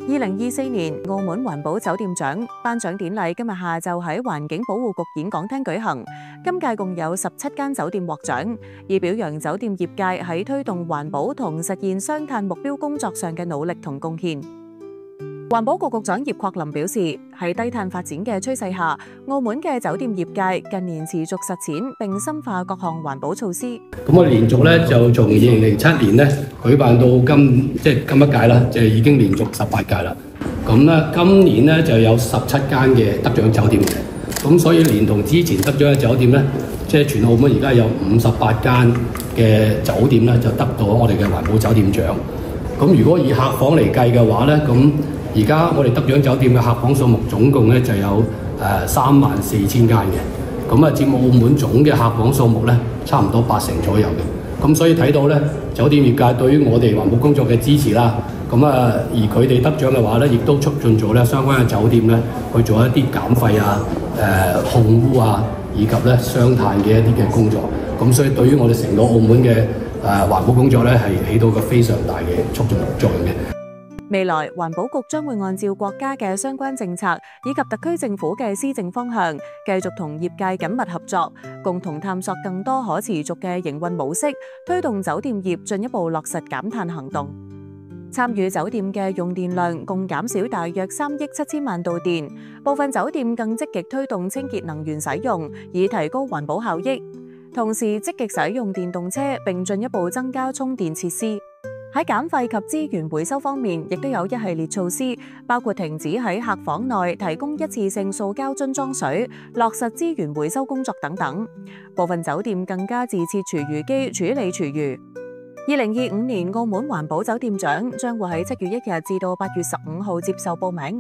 2024年澳門環保酒店獎頒獎典禮今日下晝喺環境保護局演講廳舉行。今屆共有17間酒店獲獎，以表揚酒店業界喺推動環保同實現雙碳目標工作上嘅努力同貢獻。環保局局長葉國林表示，喺低碳發展嘅趨勢下，澳門嘅酒店業界近年持續實踐並深化各項環保措施。咁我連續咧就從2007年咧舉辦到今一屆啦，就已經連續18屆啦。咁咧今年咧就有17間嘅得獎酒店嘅，咁所以連同之前得獎嘅酒店咧，即係全澳門而家有58間嘅酒店咧就得到我哋嘅環保酒店獎。咁如果以客房嚟計嘅話咧，咁而家我哋得獎酒店嘅客房數目總共咧就有34000間嘅，咁啊佔澳門總嘅客房數目咧差唔多80%左右嘅。咁所以睇到咧酒店業界對於我哋環保工作嘅支持啦，咁啊而佢哋得獎嘅話咧，亦都促進咗咧相關嘅酒店咧去做一啲減廢啊、控污啊，以及咧雙碳嘅一啲嘅工作。咁所以對於我哋成個澳門嘅環保工作咧係起到個非常大嘅促進作用嘅。未來環保局將會按照國家嘅相關政策以及特區政府嘅施政方向，繼續同業界緊密合作，共同探索更多可持續嘅營運模式，推動酒店業進一步落實減碳行動。參與酒店嘅用電量共減少大約3億7千萬度電，部分酒店更積極推動清潔能源使用，以提高環保效益。同時積極使用電動車，並進一步增加充電設施。喺減廢及資源回收方面，亦都有一系列措施，包括停止喺客房內提供一次性塑膠樽裝水，落實資源回收工作等等。部分酒店更加自設廚餘機處理廚餘。2025年澳門環保酒店獎將會喺7月1日至到8月15號接受報名。